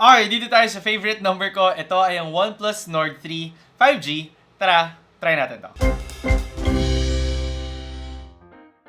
Okay, dito tayo sa favorite number ko. Ito ay ang OnePlus Nord 3 5G. Tara, try natin to.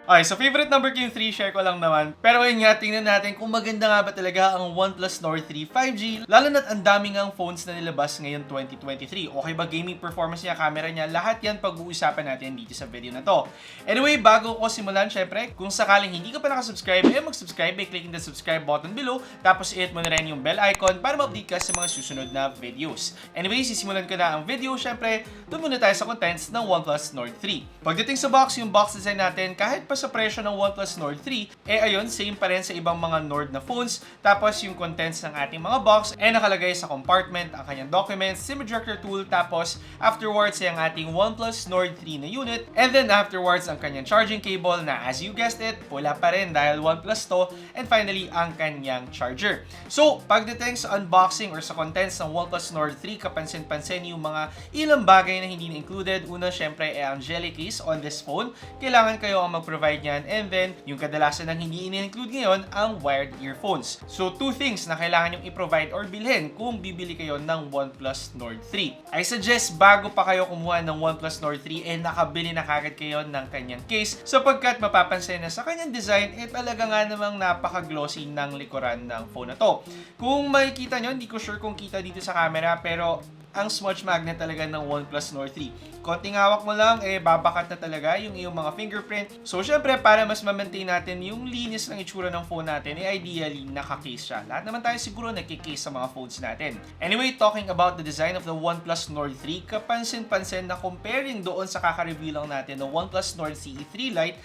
Okay, so favorite number ko yung 3, share ko lang naman. Pero ngayon nga, tingnan natin kung maganda nga ba talaga ang OnePlus Nord 3 5G. Lalo na't ang daming ang phones na nilabas ngayon 2023. Okay ba gaming performance niya, camera niya, lahat yan pag-uusapan natin dito sa video na to. Anyway, bago ko simulan, syempre, kung sakaling hindi ka pa nakasubscribe, mag-subscribe by clicking the subscribe button below. Tapos i-hit mo na rin yung bell icon para ma-update ka sa mga susunod na videos. Anyway, sisimulan ko na ang video. Syempre, doon muna tayo sa contents ng OnePlus Nord 3. Pagdating sa box, yung box design natin, kahit pa sa presyo ng OnePlus Nord 3, ayun, same pa rin sa ibang mga Nord na phones. Tapos yung contents ng ating mga box nakalagay sa compartment, ang kanyang documents, SIM ejector tool, tapos afterwards ay ang ating OnePlus Nord 3 na unit, and then afterwards ang kanyang charging cable na as you guessed it, pula pa rin dahil OnePlus to, and finally ang kanyang charger. So, pagdating sa unboxing or sa contents ng OnePlus Nord 3, kapansin-pansin yung mga ilang bagay na hindi na included. Una, syempre, ang jelly case on this phone. Kailangan kayo ang mag-provide niyan. And then, yung kadalasan ng hindi in-include ngayon, ang wired earphones. So, two things na kailangan yung i-provide or bilhin kung bibili kayo ng OnePlus Nord 3. I suggest bago pa kayo kumuha ng OnePlus Nord 3, nakabili na kagad kayo ng kanyang case, sapagkat mapapansin na sa kanyang design, talaga nga namang napaka-glossy ng likuran ng phone na to. Kung makikita nyo, hindi ko sure kung kita dito sa camera, pero ang smudge magnet talaga ng OnePlus Nord 3. Konting hawak mo lang, babakat na talaga yung iyong mga fingerprint. So, syempre, para mas ma-maintain natin yung linis ng itsura ng phone natin, ideally, naka-case siya. Lahat naman tayo siguro nagki-case sa mga phones natin. Anyway, talking about the design of the OnePlus Nord 3, kapansin-pansin na comparing doon sa kaka-review lang natin ng OnePlus Nord CE3 Lite,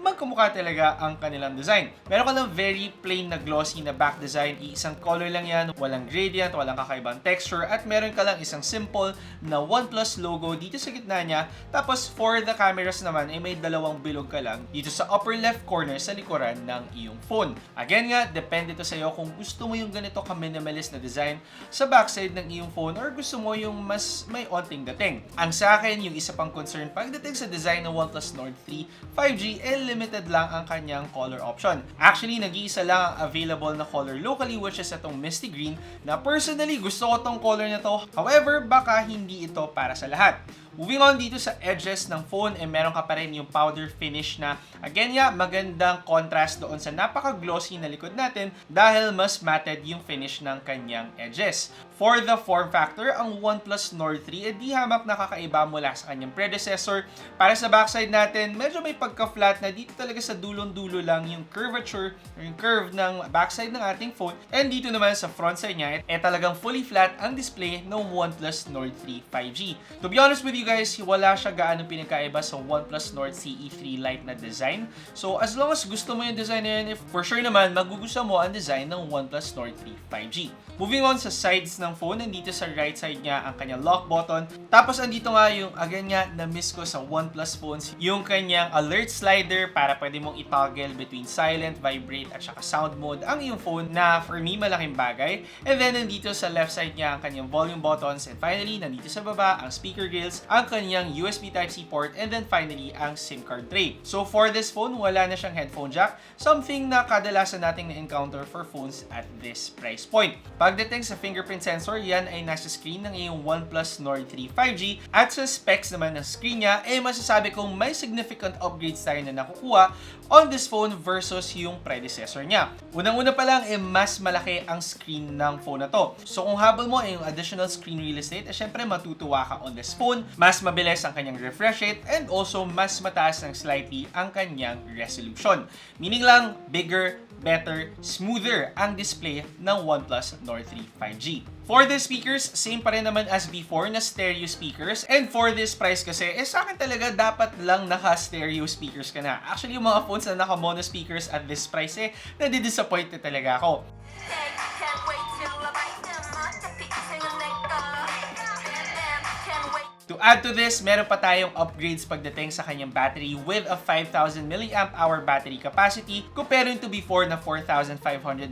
magkamukha talaga ang kanilang design. Meron ka ng very plain na glossy na back design, isang color lang yan, walang gradient, walang kakaibang texture, at meron ka lang isang simple na OnePlus logo dito sa gitna niya. Tapos for the cameras naman may dalawang bilog ka lang dito sa upper left corner sa likuran ng iyong phone. Again nga, depende to sa iyo kung gusto mo yung ganito ka-minimalist na design sa backside ng iyong phone or gusto mo yung mas may onting dating. Ang sa akin, yung isa pang concern pagdating sa design ng OnePlus Nord 3 5G, limited lang ang kanyang color option. Actually, nag-iisa lang ang available na color locally, which is itong Misty Green, na personally gusto ko tong color na to. However, baka hindi ito para sa lahat. Moving on dito sa edges ng phone, meron ka pa rin yung powder finish na, again magandang contrast doon sa napaka-glossy na likod natin dahil mas matted yung finish ng kanyang edges. For the form factor, ang OnePlus Nord 3 di hamak nakakaiba mula sa kanyang predecessor. Para sa backside natin, medyo may pagka-flat na dito talaga sa dulong-dulo lang yung curvature or yung curve ng backside ng ating phone. And dito naman sa front side niya, talagang fully flat ang display ng OnePlus Nord 3 5G. To be honest with you guys, wala siya gaano pinagkaiba sa OnePlus Nord CE3 Lite na design. So, as long as gusto mo yung design na yun, for sure naman, magugustuhan mo ang design ng OnePlus Nord 3 5G. Moving on sa sides ng phone, nandito sa right side niya ang kanyang lock button. Tapos, andito nga yung, again nga, na-miss ko sa OnePlus phones, yung kanyang alert slider para pwede mong i-toggle between silent, vibrate, at saka sound mode ang iyong phone na, for me, malaking bagay. And then, nandito sa left side niya ang kanyang volume buttons. And finally, nandito sa baba, ang speaker grills, ang kanyang USB Type-C port, and then finally, ang SIM card tray. So, for this phone, wala na siyang headphone jack, something na kadalasan nating na-encounter for phones at this price point. Pagdating sa fingerprint sensor, yan ay nasa screen ng iyong OnePlus Nord 3 5G, at sa specs naman ng screen niya, masasabi kong may significant upgrades tayo na nakukuha on this phone versus yung predecessor niya. Unang-una pa lang, mas malaki ang screen ng phone na to. So, kung habol mo yung additional screen real estate, syempre matutuwa ka on this phone, mas mabilis ang kanyang refresh rate, and also mas mataas ng slightly ang kanyang resolution. Meaning lang, bigger, better, smoother ang display ng OnePlus Nord 3 5G. For the speakers, same pa rin naman as before na stereo speakers. And for this price kasi, sa akin talaga dapat lang naka-stereo speakers ka na. Actually, yung mga phones na naka-mono speakers at this price, nadi-disappoint na talaga ako. To add to this, meron pa tayong upgrades pagdating sa kanyang battery with a 5,000 mAh battery capacity comparing to before na 4,500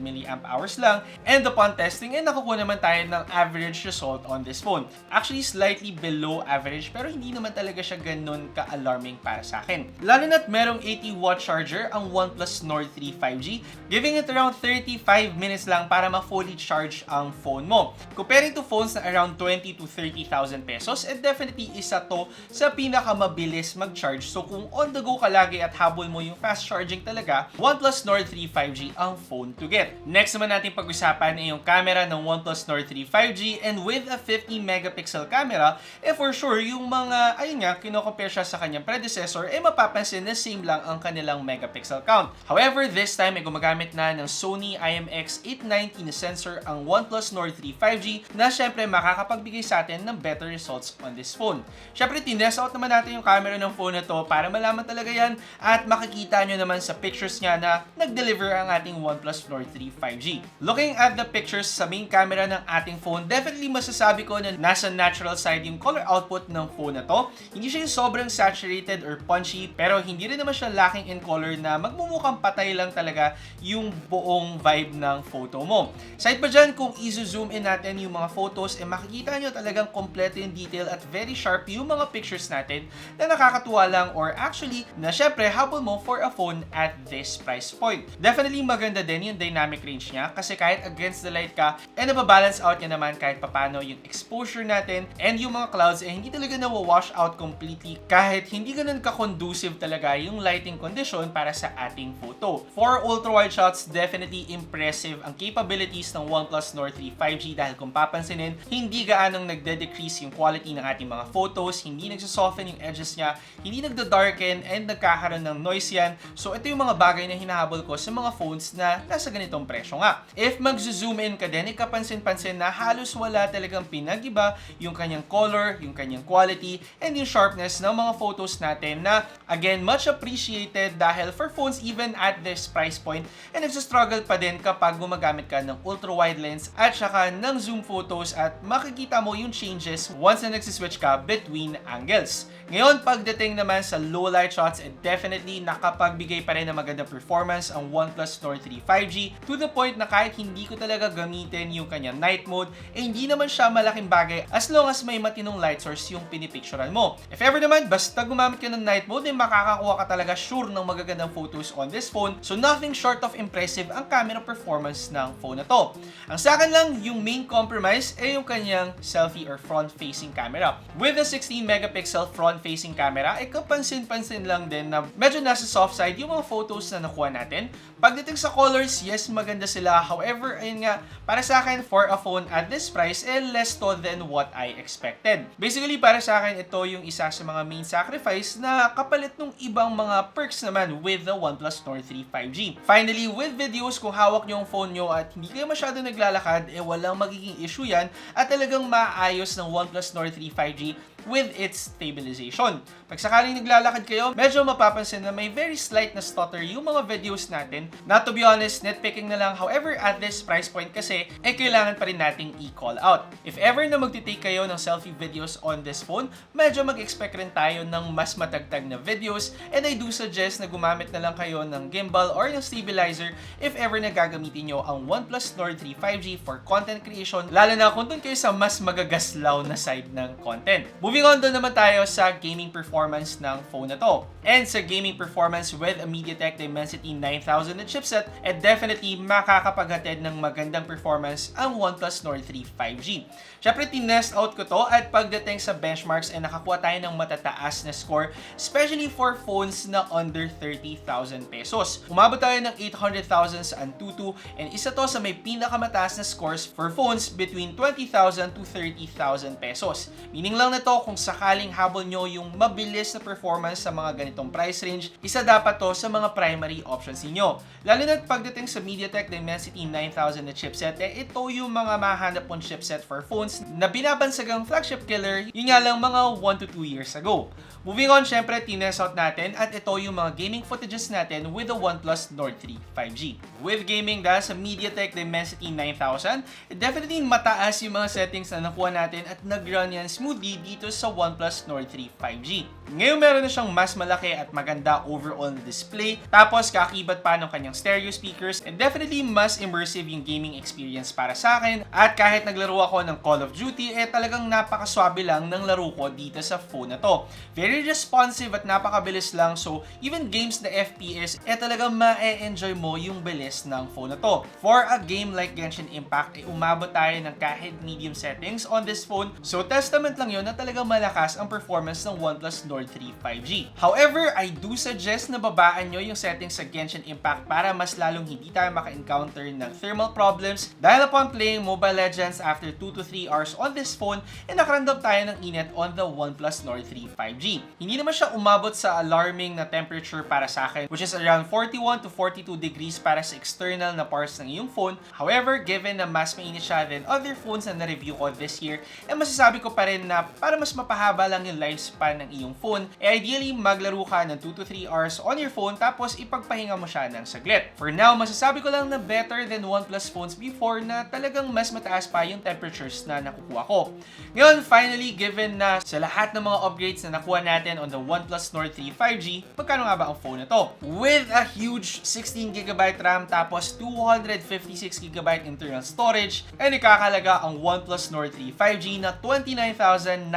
mAh lang. And upon testing, nakukuha naman tayo ng average result on this phone. Actually, slightly below average pero hindi naman talaga siya ganun ka-alarming para sa akin. Lalo na't merong 80-watt charger ang OnePlus Nord 3 5G, giving it around 35 minutes lang para ma-fully charge ang phone mo. Comparing to phones na around 20 to 30,000 pesos, definitely isa to sa pinakamabilis mag-charge. So kung on the go ka lagi at habol mo yung fast charging talaga, OnePlus Nord 3 5G ang phone to get. Next naman natin pag-usapan ay yung camera ng OnePlus Nord 3 5G, and with a 50 megapixel camera, for sure yung mga, ayun nga, kino-compare siya sa kanyang predecessor, mapapansin na same lang ang kanilang megapixel count. However, this time gumagamit na ng Sony IMX890 na sensor ang OnePlus Nord 3 5G na syempre makakapagbigay sa atin ng better results on this phone. Syempre, tinest out naman natin yung camera ng phone na to para malaman talaga yan at makikita nyo naman sa pictures niya na nag-deliver ang ating OnePlus Nord 3 5G. Looking at the pictures sa main camera ng ating phone, definitely masasabi ko na nasa natural side yung color output ng phone na to. Hindi siya yung sobrang saturated or punchy, pero hindi rin naman siya lacking in color na magmumukhang patay lang talaga yung buong vibe ng photo mo. Side pa dyan, kung i-zoom in natin yung mga photos, makikita nyo talagang kompleto yung detail at very sharp yung mga pictures natin na nakakatuwa lang, or actually na syempre habol mo for a phone at this price point. Definitely maganda din yung dynamic range niya kasi kahit against the light ka, nababalance out niya naman kahit papano yung exposure natin, and yung mga clouds hindi talaga nawawash out completely kahit hindi ganun ka-conducive talaga yung lighting condition para sa ating photo. For ultra-wide shots, definitely impressive ang capabilities ng OnePlus Nord 3 5G dahil kung papansinin, hindi gaanong nagde-decrease yung quality ng ating mga photos, hindi nagsosoften yung edges niya, hindi nagda-darken, and nagkakaroon ng noise yan. So ito yung mga bagay na hinahabol ko sa mga phones na nasa ganitong presyo nga. If mag-zoom in ka din, ikapansin-pansin na halos wala talagang pinag-iba yung kanyang color, yung kanyang quality, and yung sharpness ng mga photos natin na again, much appreciated dahil for phones even at this price point, nagsastruggle pa din kapag gumagamit ka ng ultra-wide lens at saka ng zoom photos at makikita mo yung changes once na nagsiswitch ka between angles. Ngayon, pagdating naman sa low light shots, definitely nakapagbigay pa rin ng magandang performance ang OnePlus Nord 3 5G to the point na kahit hindi ko talaga gamitin yung kanyang night mode, hindi naman siya malaking bagay as long as may matinong light source yung pinipicturean mo. If ever naman, basta gumamit ka ng night mode, makakakuha ka talaga sure ng magagandang photos on this phone. So nothing short of impressive ang camera performance ng phone na to. Ang sa akin lang, yung main compromise yung kanyang selfie or front-facing camera. With a 16 megapixel front-facing camera, kapansin-pansin lang din na medyo nasa soft side yung mga photos na nakuha natin. Pagdating sa colors, yes, maganda sila. However, ayun nga, para sa akin, for a phone at this price, less to than what I expected. Basically, para sa akin, ito yung isa sa mga main sacrifice na kapalit ng ibang mga perks naman with the OnePlus Nord 3 5G. Finally, with videos, kung hawak nyo yung phone nyo at hindi kayo masyado naglalakad, walang magiging issue yan at talagang maayos ng OnePlus Nord 3 5G with its stabilization. Pag sakaling naglalakad kayo, medyo mapapansin na may very slight na stutter yung mga videos natin. Not to be honest, nitpicking na lang. However, at this price point kasi, kailangan pa rin nating i-call out. If ever na magtitake kayo ng selfie videos on this phone, medyo mag-expect rin tayo ng mas matagtag na videos, and I do suggest na gumamit na lang kayo ng gimbal or ng stabilizer if ever na gagamitin nyo ang OnePlus Nord 3 5G for content creation, lalo na kung dun kayo sa mas magagaslaw na side ng content. Moving on, doon naman tayo sa gaming performance ng phone na to. And sa gaming performance with a MediaTek Dimensity 9000 na chipset, definitely makakapaghatid ng magandang performance ang OnePlus Nord 3 5G. Syempre, tinest out ko to at pagdating sa benchmarks nakakuha tayo ng matataas na score, especially for phones na under 30,000 pesos. Umabot tayo ng 800,000 sa Antutu, and isa to sa may pinakamataas na scores for phones between 20,000 to 30,000 pesos. Meaning lang na to, kung sakaling habol nyo yung mabilis na performance sa mga ganitong price range, isa dapat to sa mga primary options niyo. Lalo na pagdating sa MediaTek Dimensity 9000 na chipset, ito yung mga mahanap pong chipset for phones na binabansagang flagship killer, yun nga lang mga 1 to 2 years ago. Moving on, syempre, tinest out natin at ito yung mga gaming footages natin with the OnePlus Nord 3 5G. With gaming dahil sa MediaTek Dimensity 9000, definitely mataas yung mga settings na nakuha natin at nag-run yan smoothly dito versus sa OnePlus Nord 3 5G. Ngayon meron na siyang mas malaki at maganda overall na display, tapos kakibat pa ng kanyang stereo speakers, and definitely mas immersive yung gaming experience para sa akin. At kahit naglaro ako ng Call of Duty, talagang napakaswabe lang ng laro ko dito sa phone na to. Very responsive at napakabilis lang, so even games na FPS, talagang ma-enjoy mo yung bilis ng phone na to. For a game like Genshin Impact, umabot tayo ng kahit medium settings on this phone, so testament lang yun na talagang malakas ang performance ng OnePlus Nord 3 5G. However, I do suggest na babaan nyo yung settings sa Genshin Impact para mas lalong hindi tayo maka-encounter ng thermal problems dahil upon playing Mobile Legends after 2 to 3 hours on this phone, nakaramdam tayo ng init on the OnePlus Nord 3 5G. Hindi naman siya umabot sa alarming na temperature para sa akin, which is around 41 to 42 degrees para sa external na parts ng iyong phone. However, given na mas mainit siya than other phones na na-review ko this year, masasabi ko pa rin na para mas mapahaba lang yung lifespan ng iyong phone, ideally maglaro ka ng 2 to 3 hours on your phone tapos ipagpahinga mo siya ng saglit. For now, masasabi ko lang na better than OnePlus phones before na talagang mas mataas pa yung temperatures na nakukuha ko. Ngayon, finally, given na sa lahat ng mga upgrades na nakuha natin on the OnePlus Nord 3 5G, magkano nga ba ang phone na to? With a huge 16GB RAM tapos 256GB internal storage, ikakalaga ang OnePlus Nord 3 5G na 29,990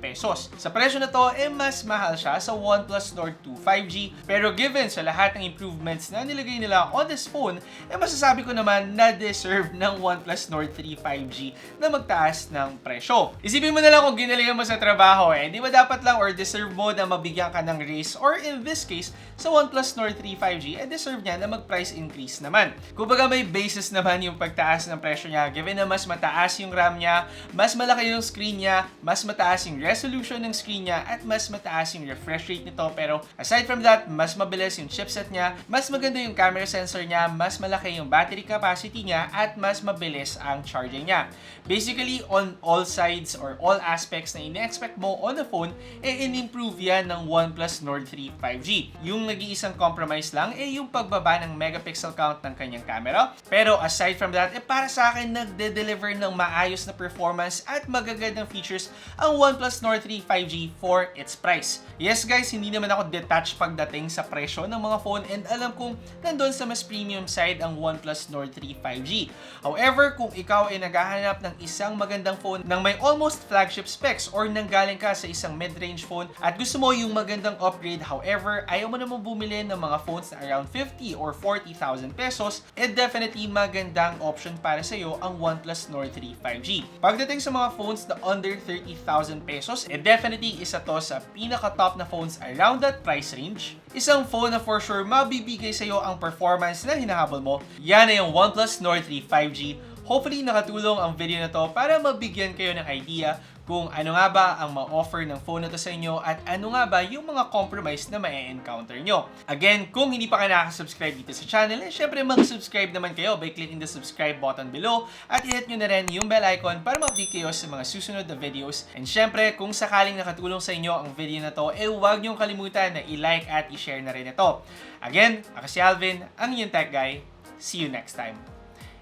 pesos. Sa presyo na to, mas mahal siya sa OnePlus Nord 2 5G, pero given sa lahat ng improvements na nilagay nila on this phone, masasabi ko naman na deserve ng OnePlus Nord 3 5G na magtaas ng presyo. Isipin mo na lang kung ginalingan mo sa trabaho, di ba dapat lang or deserve mo na mabigyan ka ng raise, or in this case, sa OnePlus Nord 3 5G, deserve niya na mag-price increase naman. Kumbaga may basis naman yung pagtaas ng presyo niya, given na mas mataas yung RAM niya, mas malaki yung screen niya, mas mataas yung resolution ng screen niya, at mas mataas yung refresh rate nito. Pero aside from that, mas mabilis yung chipset niya, mas maganda yung camera sensor niya, mas malaki yung battery capacity niya, at mas mabilis ang charging niya. Basically, on all sides or all aspects na ine-expect mo on the phone, in-improve yan ng OnePlus Nord 3 5G. Yung nag-iisang compromise lang, yung pagbaba ng megapixel count ng kanyang camera. Pero aside from that, para sa akin, nagde-deliver ng maayos na performance at magagandang features ang OnePlus Nord 3 5G for its price. Yes guys, hindi naman ako detached pagdating sa presyo ng mga phone, and alam kong nandun sa mas premium side ang OnePlus Nord 3 5G. However, kung ikaw ay naghahanap ng isang magandang phone ng may almost flagship specs, or nanggaling ka sa isang mid-range phone at gusto mo yung magandang upgrade, however, ayaw mo naman bumili ng mga phones na around 50 or 40,000 pesos, definitely magandang option para sa iyo ang OnePlus Nord 3 5G. Pagdating sa mga phones na under 30,000 pesos, definitely isa to sa pinaka-top na phones around that price range. Isang phone na for sure mabibigay sa iyo ang performance na hinahabol mo. Yan ay yung OnePlus Nord 3 5G. Hopefully nakatulong ang video na to para mabigyan kayo ng idea kung ano nga ba ang ma-offer ng phone na to sa inyo at ano nga ba yung mga compromise na ma-encounter nyo. Again, kung hindi pa kayo nakasubscribe dito sa channel, syempre mag-subscribe naman kayo by clicking the subscribe button below at i-hit nyo na rin yung bell icon para ma-update kayo sa mga susunod na videos. And syempre, kung sakaling nakatulong sa inyo ang video na to, huwag nyo kalimutan na i-like at i-share na rin ito. Again, ako si Alvin, ang inyong tech guy. See you next time.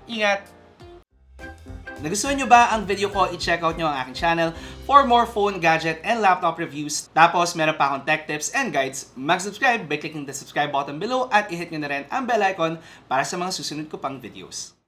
Ingat! Nagustuhan nyo ba ang video ko? I-check out nyo ang aking channel for more phone, gadget, and laptop reviews. Tapos, meron pa akong tech tips and guides. Mag-subscribe by clicking the subscribe button below at i-hit nyo na rin ang bell icon para sa mga susunod ko pang videos.